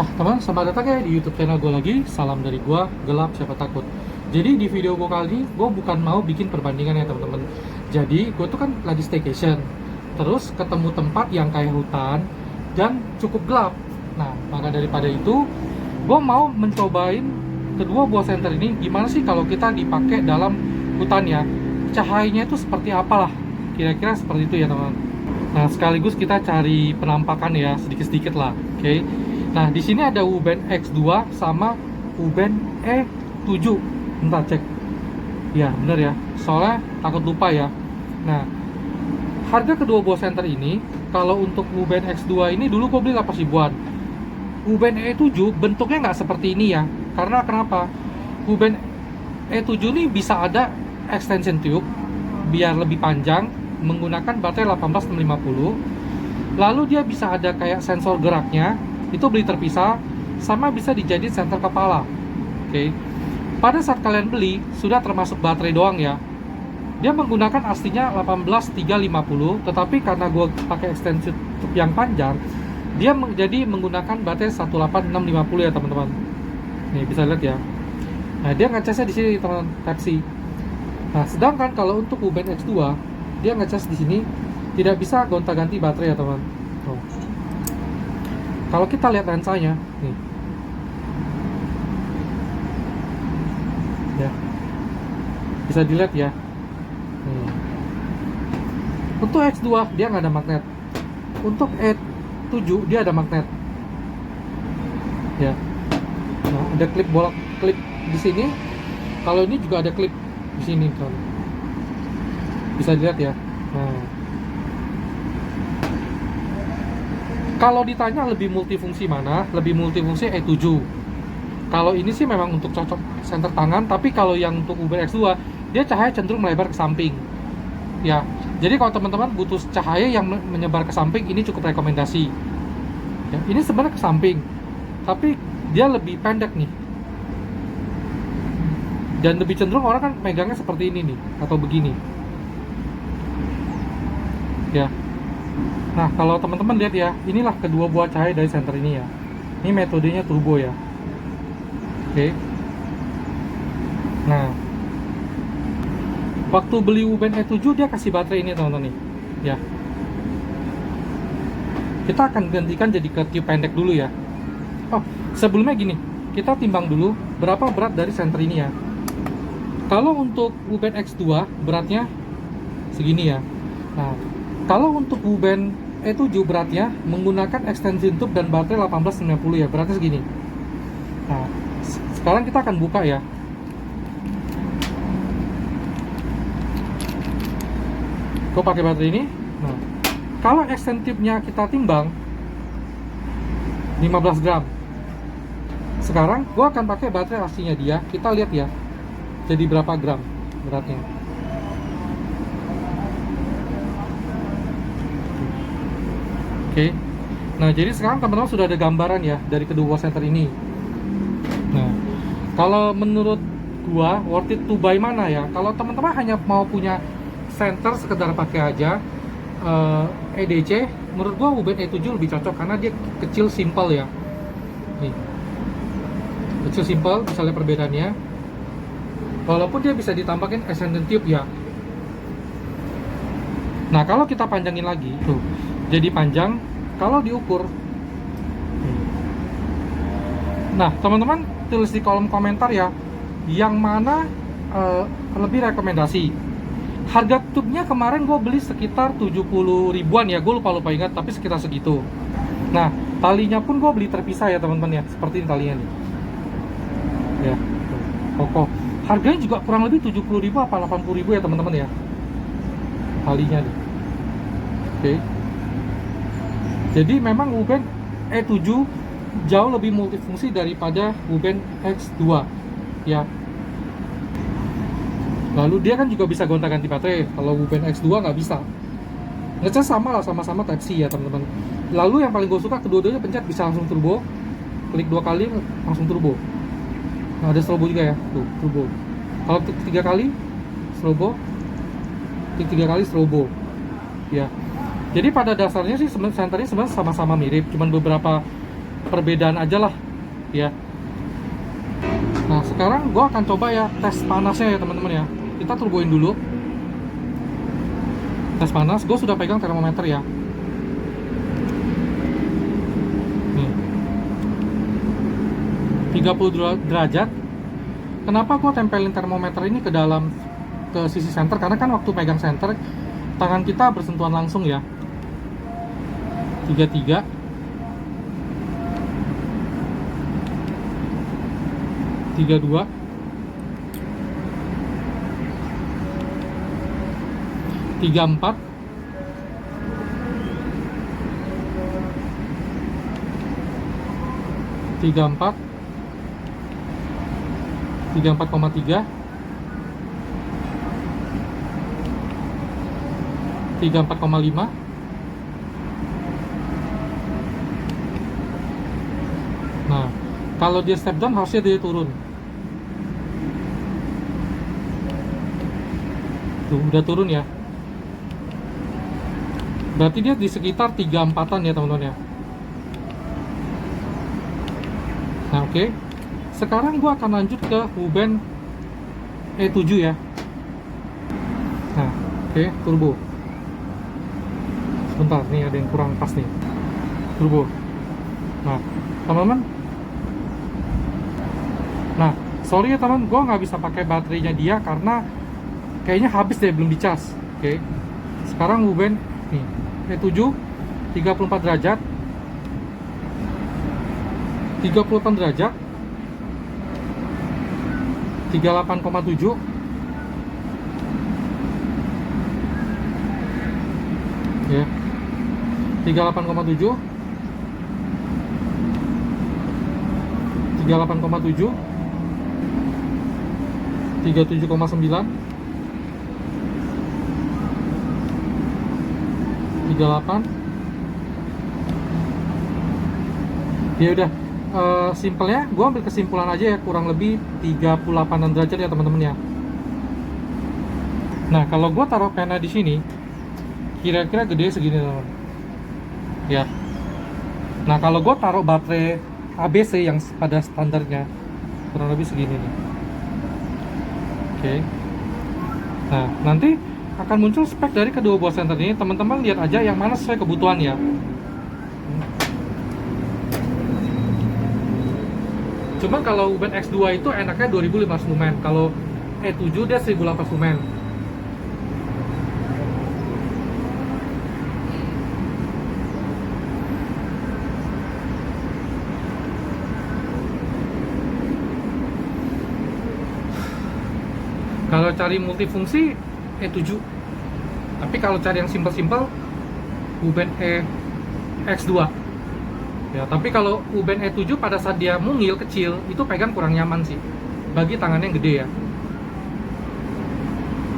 Nah teman, selamat datang ya di YouTube channel gue lagi. Salam dari gue, gelap siapa takut. Jadi di video gue kali ini, gue bukan mau bikin perbandingan ya teman-teman. Jadi gue tuh kan lagi staycation, terus ketemu tempat yang kayak hutan dan cukup gelap. Nah maka daripada itu, gue mau mencobain kedua buah senter ini. Gimana sih kalau kita dipakai dalam hutan ya? Cahayanya itu seperti apalah? Kira-kira seperti itu ya teman. Nah sekaligus kita cari penampakan ya sedikit-sedikit lah, oke? Nah, di sini ada Wuben X2 sama Wuben E7. Bentar cek. Ya, bener ya. Soalnya takut lupa ya. Nah, harga kedua buah senter ini, kalau untuk Wuben X2 ini dulu gue beli 8 ribuan. Wuben E7 bentuknya nggak seperti ini ya. Karena kenapa? Wuben E7 ini bisa ada extension tube biar lebih panjang menggunakan baterai 18650. Lalu dia bisa ada kayak sensor geraknya. Itu beli terpisah, sama bisa dijadiin senter kepala. Oke. Pada saat kalian beli sudah termasuk baterai doang ya. Dia menggunakan aslinya 18350, tetapi karena gue pakai extension tube yang panjang, dia jadi menggunakan baterai 18650 ya teman-teman. Nih bisa lihat ya. Nah dia ngecasnya di sini teman-teman, Type C. Nah sedangkan kalau untuk Wuben X2 dia ngecas di sini tidak bisa gonta-ganti baterai ya teman. Tuh. Kalau kita lihat lensanya, nih, ya, bisa dilihat ya. Nih. Untuk X2 dia nggak ada magnet, untuk E7 dia ada magnet. Ya, nah, ada klip klip di sini. Kalau ini juga ada klip di sini, kan. Bisa dilihat ya. Nah. Kalau ditanya lebih multifungsi mana, lebih multifungsi E7. Kalau ini sih memang untuk cocok senter tangan, tapi kalau yang untuk Wuben X2, dia cahaya cenderung melebar ke samping. Ya, jadi kalau teman-teman butuh cahaya yang menyebar ke samping, ini cukup rekomendasi. Ya, ini sebenarnya ke samping, tapi dia lebih pendek nih. Dan lebih cenderung orang kan megangnya seperti ini nih, atau begini. Ya. Nah, kalau teman-teman lihat ya, inilah kedua buah cahaya dari senter ini ya. Ini metodenya turbo ya. Oke. Nah, waktu beli Wuben E7 dia kasih baterai ini teman-teman nih. Ya. Kita akan gantikan jadi ke tube pendek dulu ya. Oh, sebelumnya gini, kita timbang dulu berapa berat dari senter ini ya. Kalau untuk Wuben X2 beratnya segini ya. Nah, kalau untuk Wuben E7 beratnya menggunakan extension tube dan baterai 1890 ya, beratnya segini. Nah, sekarang kita akan buka ya. Gue pakai baterai ini. Nah, kalau extension tube-nya kita timbang 15 gram. Sekarang gue akan pakai baterai aslinya dia. Kita lihat ya, jadi berapa gram beratnya. Oke. Nah, jadi sekarang teman-teman sudah ada gambaran ya dari kedua senter ini. Nah, kalau menurut gua worth it to buy mana ya? Kalau teman-teman hanya mau punya senter sekedar pakai aja EDC, menurut gua Wuben E7 lebih cocok karena dia kecil, simple ya. Nih. Kecil, simple, bisa lihat perbedaannya. Walaupun dia bisa ditambahkan extension tube ya. Nah, kalau kita panjangin lagi, tuh, jadi panjang. Kalau diukur, nah teman-teman tulis di kolom komentar ya, yang mana lebih rekomendasi. Harga tube-nya kemarin gue beli sekitar 70 ribuan ya, gue lupa ingat, tapi sekitar segitu. Nah, talinya pun gue beli terpisah ya teman-teman ya, seperti ini talinya nih. Ya, kokoh. Harganya juga kurang lebih 70 ribu apa 80 ribu ya teman-teman ya, talinya nih. Oke. Jadi memang Wuben E7 jauh lebih multifungsi daripada Wuben X2 ya. Lalu dia kan juga bisa gonta-ganti baterai. Kalau Wuben X2 nggak bisa. Ngecas sama lah, sama-sama Type C ya teman-teman. Lalu yang paling gue suka, kedua-duanya pencet bisa langsung turbo. Klik 2 kali langsung turbo. Nah, ada strobo juga ya, tuh turbo. Kalau klik 3 kali strobo, klik 3 kali strobo ya. Jadi pada dasarnya sih senternya sebenarnya sama-sama mirip, cuman beberapa perbedaan aja lah ya. Nah sekarang gue akan coba ya tes panasnya ya teman-teman ya. Kita turboin dulu. Tes panas, gue sudah pegang termometer ya. Nih 30 derajat. Kenapa gue tempelin termometer ini ke dalam, ke sisi senter? Karena kan waktu pegang senter tangan kita bersentuhan langsung ya. 33, 32, 34, 34, 34,3, 34,5. Nah, kalau dia step down harusnya dia turun. Tuh, udah turun ya. Berarti dia di sekitar 34-an ya teman-teman ya. Nah oke. Sekarang gua akan lanjut ke Wuben E7 ya. Nah oke, turbo. Sebentar, nih ada yang kurang pas nih. Turbo. Nah teman-teman. Nah sorry ya teman, gua nggak bisa pakai baterainya dia karena kayaknya habis deh, belum dicas. Oke. Sekarang Wuben nih E7 34 derajat, 38 derajat, 38,7, ya 38,7, 38,7, 37,9, 38. Ya udah, simpelnya gue ambil kesimpulan aja ya, kurang lebih 38 derajat ya teman-teman ya. Nah kalau gue taruh pena di sini kira-kira gede segini teman-teman ya. Nah kalau gue taruh baterai ABC yang pada standarnya kurang lebih segini nih. Oke. Nah nanti akan muncul spek dari kedua buah senter ini, teman-teman lihat aja yang mana sesuai kebutuhan ya. Cuma kalau Wuben X2 itu enaknya 2500 lumen, kalau E7 dia 1800 lumen. Kalau cari multifungsi E7. Tapi kalau cari yang simpel-simpel Wuben X2. Ya, tapi kalau Wuben E7 pada saat dia mungil kecil, itu pegang kurang nyaman sih bagi tangannya yang gede ya.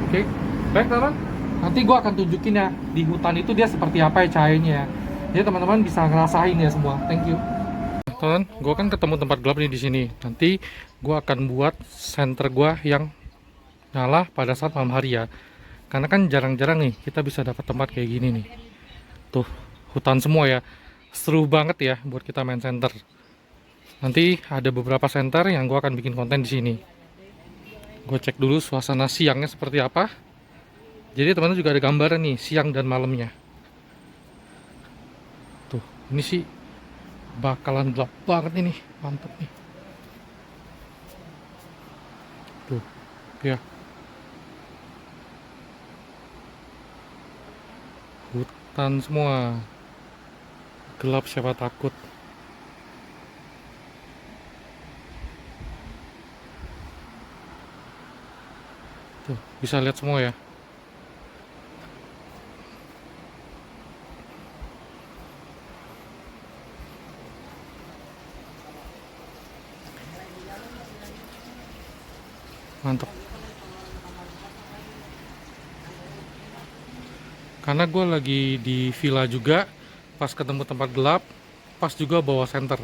Oke, baik teman-teman. Nanti gue akan tunjukin ya di hutan itu dia seperti apa ya cahayanya. Jadi teman-teman bisa ngerasain ya semua. Thank you. Teman, gue kan ketemu tempat gelap nih di sini. Nanti gue akan buat senter gue yang nyala pada saat malam hari ya. Karena kan jarang-jarang nih kita bisa dapat tempat kayak gini nih. Tuh, hutan semua ya. Seru banget ya buat kita main center. Nanti ada beberapa center yang gue akan bikin konten di sini. Gue cek dulu suasana siangnya seperti apa. Jadi teman-teman juga ada gambaran nih siang dan malamnya. Tuh, ini sih bakalan gelap banget ini, mantap nih. Tuh, ya. Hutan semua. Gelap siapa takut. Tuh, bisa lihat semua ya. Mantap. Karena gue lagi di villa juga, pas ketemu tempat gelap, pas juga bawa senter.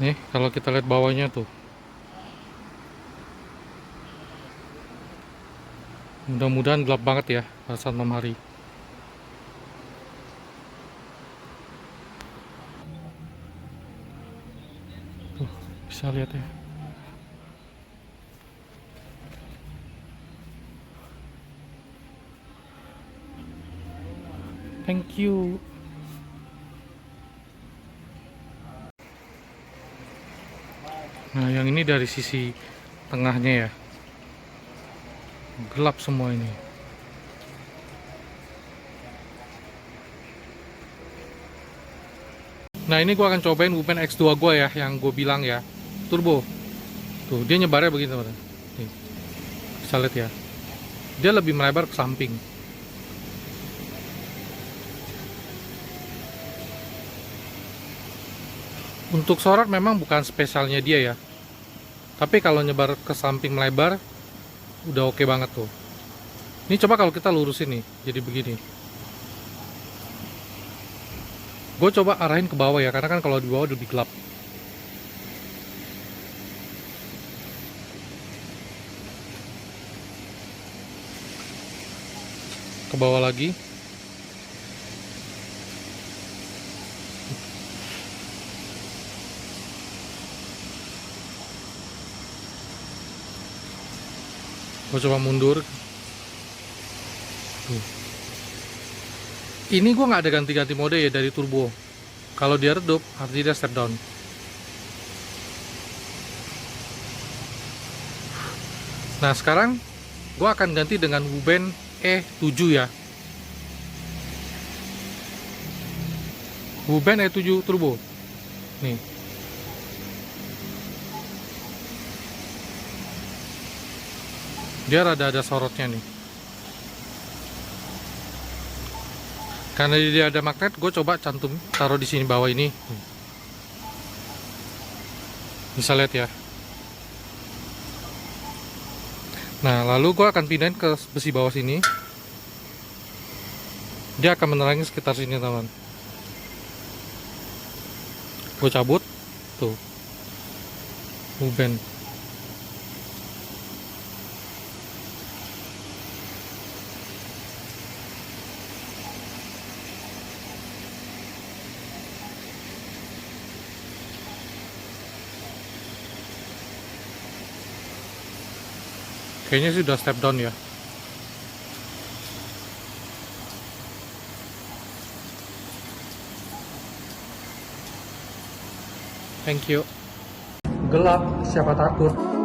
Nih, kalau kita lihat bawahnya tuh. Mudah-mudahan gelap banget ya pada saat malam hari. Tuh, bisa lihat ya. Thank you. Nah, yang ini dari sisi tengahnya ya. Gelap semua ini. Nah, ini gua akan cobain Wupen X2 gua ya, yang gue bilang ya, turbo. Tuh, dia nyebarnya begini teman. Nih, bisa lihat ya. Dia lebih melebar ke samping. Untuk sorot memang bukan spesialnya dia ya. Tapi kalau nyebar ke samping melebar, udah oke banget tuh. Ini coba kalau kita lurusin nih, jadi begini. Gue coba arahin ke bawah ya, karena kan kalau di bawah lebih gelap. Ke bawah lagi. Gue coba mundur. Tuh. Ini gue nggak ada ganti-ganti mode ya dari turbo. Kalau dia redup, artinya dia step down. Nah sekarang gue akan ganti dengan Wuben E7 ya. Wuben E7 turbo. Nih. Dia rada ada sorotnya nih. Karena dia ada magnet, gue coba cantum taruh di sini bawah ini. Bisa lihat ya. Nah, lalu gue akan pindahin ke besi bawah sini. Dia akan menerangi sekitar sini, teman. Gue cabut, tuh. Wuben. Kayaknya sih udah step down ya. Thank you. Gelap, siapa takut?